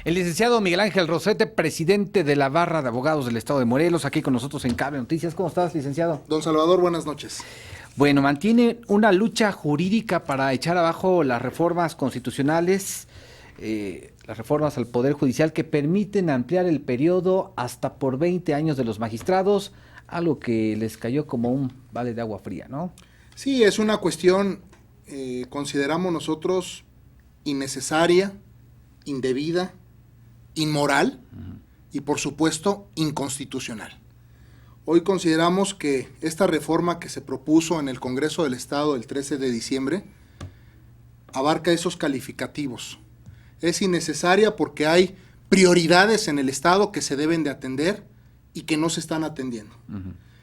El licenciado Miguel Ángel Rosete, presidente de la Barra de Abogados del Estado de Morelos, aquí con nosotros en Cable Noticias. ¿Cómo estás, licenciado? Don Salvador, buenas noches. Bueno, mantiene una lucha jurídica para echar abajo las reformas constitucionales, las reformas al Poder Judicial que permiten ampliar el periodo hasta por 20 años de los magistrados, algo que les cayó como un balde de agua fría, ¿no? Sí, es una cuestión, consideramos nosotros, innecesaria, indebida, inmoral y por supuesto inconstitucional. Hoy consideramos que esta reforma que se propuso en el Congreso del Estado el 13 de diciembre abarca esos calificativos. Es innecesaria porque hay prioridades en el Estado que se deben de atender y que no se están atendiendo.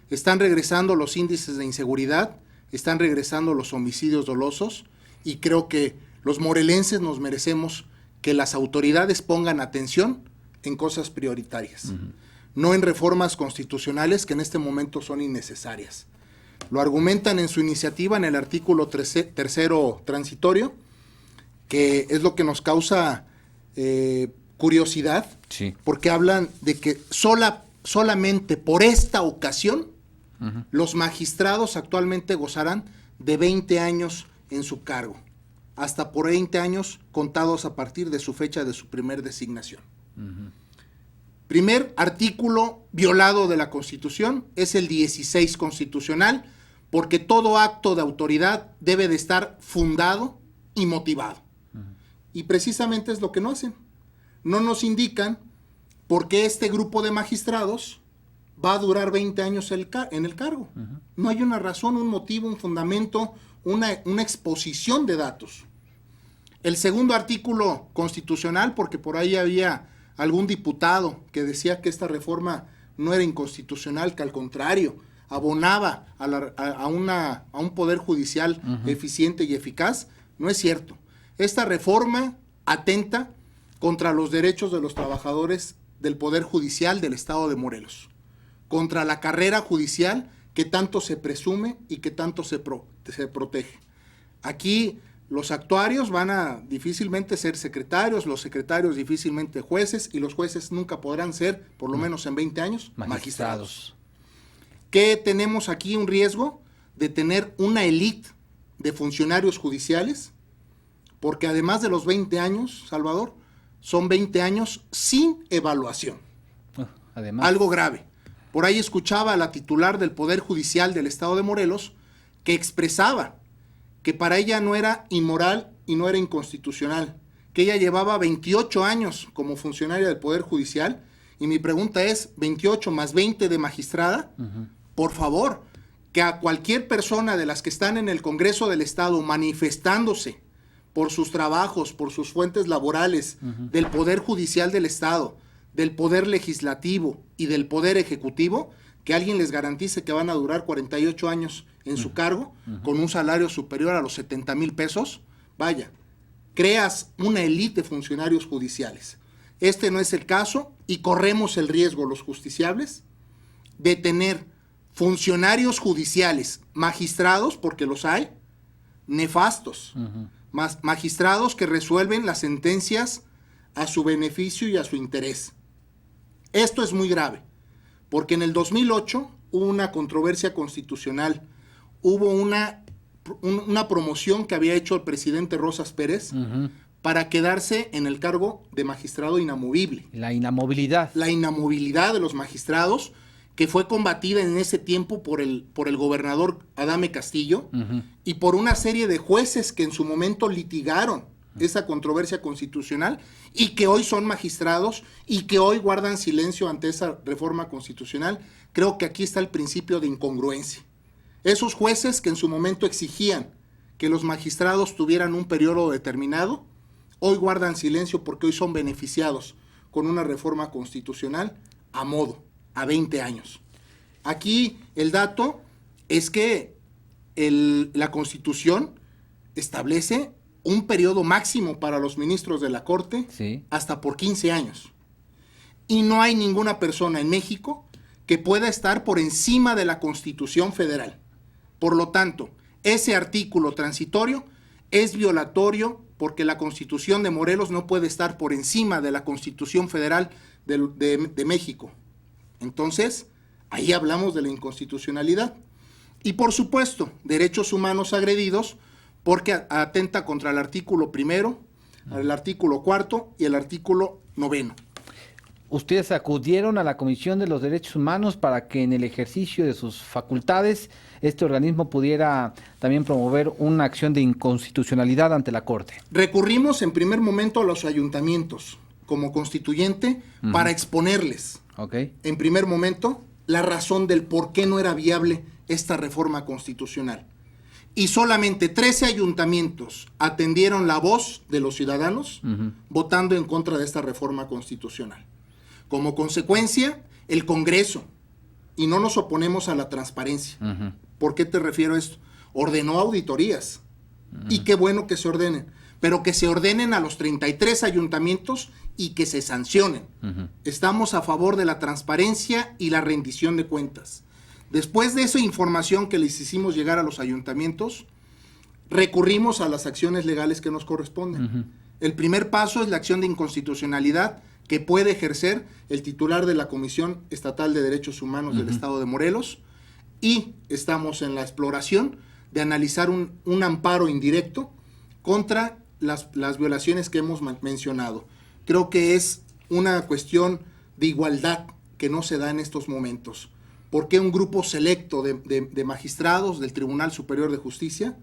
Están regresando los índices de inseguridad, están regresando los homicidios dolosos y creo que los morelenses nos merecemos que las autoridades pongan atención en cosas prioritarias, no en reformas constitucionales que en este momento son innecesarias. Lo argumentan en su iniciativa en el artículo tercero transitorio, que es lo que nos causa curiosidad, sí, porque hablan de que solamente por esta ocasión los magistrados actualmente gozarán de 20 años en su cargo, hasta por 20 años contados a partir de su fecha de su primer designación. Primer artículo violado de la Constitución es el 16 constitucional, porque todo acto de autoridad debe de estar fundado y motivado. Y precisamente es lo que no hacen. No nos indican por qué este grupo de magistrados va a durar 20 años en el cargo. No hay una razón, un motivo, un fundamento, una exposición de datos. El segundo artículo constitucional, porque por ahí había algún diputado que decía que esta reforma no era inconstitucional, que al contrario, abonaba a un poder judicial eficiente y eficaz, no es cierto. Esta reforma atenta contra los derechos de los trabajadores del Poder Judicial del Estado de Morelos, contra la carrera judicial que tanto se presume y que tanto se protege. Aquí los actuarios van a difícilmente ser secretarios, los secretarios difícilmente jueces y los jueces nunca podrán ser, por lo menos en 20 años, magistrados. ¿Qué tenemos aquí? Un riesgo de tener una élite de funcionarios judiciales, porque además de los 20 años, Salvador, son 20 años sin evaluación. Además. Algo grave. Por ahí escuchaba a la titular del Poder Judicial del Estado de Morelos que expresaba que para ella no era inmoral y no era inconstitucional, que ella llevaba 28 años como funcionaria del Poder Judicial, y mi pregunta es, 28 más 20 de magistrada, por favor, que a cualquier persona de las que están en el Congreso del Estado manifestándose por sus trabajos, por sus fuentes laborales, del Poder Judicial del Estado, del Poder Legislativo y del Poder Ejecutivo, que alguien les garantice que van a durar 48 años en su cargo, con un salario superior a los 70,000 pesos, vaya, creas una élite de funcionarios judiciales. Este no es el caso y corremos el riesgo, los justiciables, de tener funcionarios judiciales, magistrados, porque los hay, nefastos, magistrados que resuelven las sentencias a su beneficio y a su interés. Esto es muy grave, porque en el 2008 hubo una controversia constitucional, hubo una promoción que había hecho el presidente Rosas Pérez para quedarse en el cargo de magistrado inamovible. La inamovilidad. La inamovilidad de los magistrados, que fue combatida en ese tiempo por el gobernador Adame Castillo y por una serie de jueces que en su momento litigaron esa controversia constitucional y que hoy son magistrados y que hoy guardan silencio ante esa reforma constitucional. Creo que aquí está el principio de incongruencia. Esos jueces que en su momento exigían que los magistrados tuvieran un periodo determinado, hoy guardan silencio porque hoy son beneficiados con una reforma constitucional a modo, a 20 años. Aquí el dato es que la Constitución establece un periodo máximo para los ministros de la Corte, sí, hasta por 15 años. Y no hay ninguna persona en México que pueda estar por encima de la Constitución Federal. Por lo tanto, ese artículo transitorio es violatorio porque la Constitución de Morelos no puede estar por encima de la Constitución Federal de México. Entonces, ahí hablamos de la inconstitucionalidad. Y por supuesto, derechos humanos agredidos porque atenta contra el artículo 1, el artículo 4 y el artículo 9. Ustedes acudieron a la Comisión de los Derechos Humanos para que en el ejercicio de sus facultades este organismo pudiera también promover una acción de inconstitucionalidad ante la Corte. Recurrimos en primer momento a los ayuntamientos como constituyente para exponerles, en primer momento, la razón del por qué no era viable esta reforma constitucional. Y solamente 13 ayuntamientos atendieron la voz de los ciudadanos votando en contra de esta reforma constitucional. Como consecuencia, el Congreso, y no nos oponemos a la transparencia. ¿Por qué te refiero a esto? Ordenó auditorías, y qué bueno que se ordenen, pero que se ordenen a los 33 ayuntamientos y que se sancionen. Estamos a favor de la transparencia y la rendición de cuentas. Después de esa información que les hicimos llegar a los ayuntamientos, recurrimos a las acciones legales que nos corresponden. El primer paso es la acción de inconstitucionalidad que puede ejercer el titular de la Comisión Estatal de Derechos Humanos del Estado de Morelos, y estamos en la exploración de analizar un amparo indirecto contra las violaciones que hemos mencionado. Creo que es una cuestión de igualdad que no se da en estos momentos. ¿Por qué un grupo selecto de magistrados del Tribunal Superior de Justicia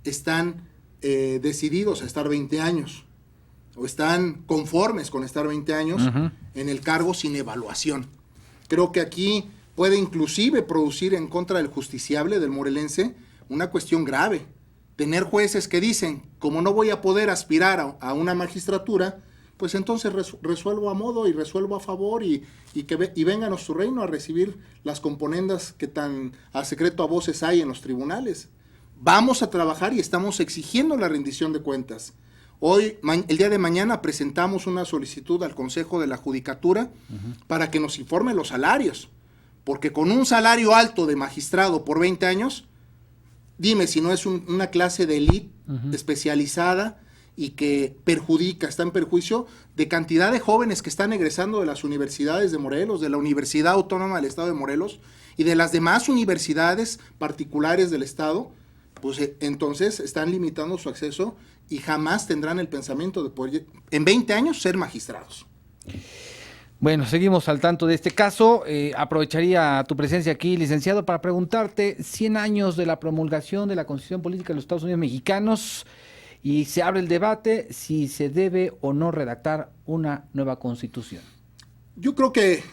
están decididos a estar 20 años? O están conformes con estar 20 años en el cargo sin evaluación. Creo que aquí puede inclusive producir en contra del justiciable, del morelense, una cuestión grave. Tener jueces que dicen, como no voy a poder aspirar a una magistratura, pues entonces resuelvo a modo y resuelvo a favor y vengan a su reino a recibir las componendas que tan a secreto a voces hay en los tribunales. Vamos a trabajar y estamos exigiendo la rendición de cuentas. Hoy, el día de mañana, presentamos una solicitud al Consejo de la Judicatura para que nos informe los salarios, porque con un salario alto de magistrado por 20 años, dime si no es una clase de élite especializada y que está en perjuicio de cantidad de jóvenes que están egresando de las universidades de Morelos, de la Universidad Autónoma del Estado de Morelos y de las demás universidades particulares del Estado. Pues entonces están limitando su acceso y jamás tendrán el pensamiento de poder, en 20 años, ser magistrados. Bueno, seguimos al tanto de este caso. Aprovecharía tu presencia aquí, licenciado, para preguntarte, 100 años de la promulgación de la Constitución Política de los Estados Unidos Mexicanos, y se abre el debate si se debe o no redactar una nueva Constitución. Yo creo que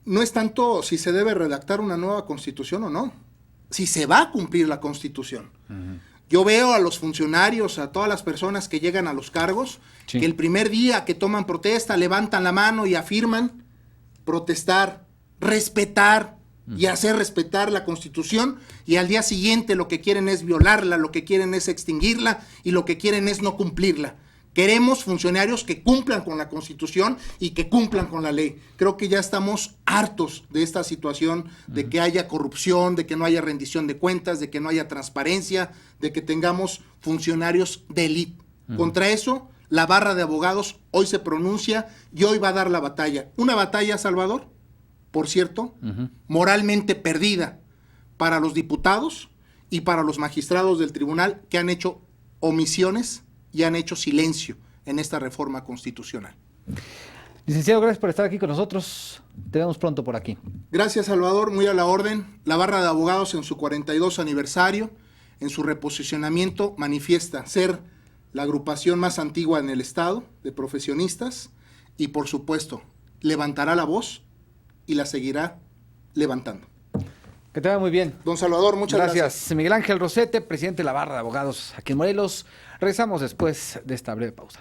no es tanto si se debe redactar una nueva Constitución o no, si se va a cumplir la Constitución. Yo veo a los funcionarios, a todas las personas que llegan a los cargos, que el primer día que toman protesta, levantan la mano y afirman protestar, respetar y hacer respetar la Constitución, y al día siguiente lo que quieren es violarla, lo que quieren es extinguirla y lo que quieren es no cumplirla. Queremos funcionarios que cumplan con la Constitución y que cumplan con la ley. Creo que ya estamos hartos de esta situación, de que haya corrupción, de que no haya rendición de cuentas, de que no haya transparencia, de que tengamos funcionarios de élite. Contra eso, la barra de abogados hoy se pronuncia y hoy va a dar la batalla. Una batalla, Salvador, por cierto, moralmente perdida para los diputados y para los magistrados del tribunal que han hecho omisiones y han hecho silencio en esta reforma constitucional. Licenciado, gracias por estar aquí con nosotros. Te vemos pronto por aquí. Gracias, Salvador, muy a la orden. La barra de abogados en su 42 aniversario, en su reposicionamiento, manifiesta ser la agrupación más antigua en el estado de profesionistas y, por supuesto, levantará la voz y la seguirá levantando. Que te vaya muy bien. Don Salvador, muchas gracias. Miguel Ángel Rosete, presidente de la barra de abogados aquí en Morelos. Regresamos después de esta breve pausa.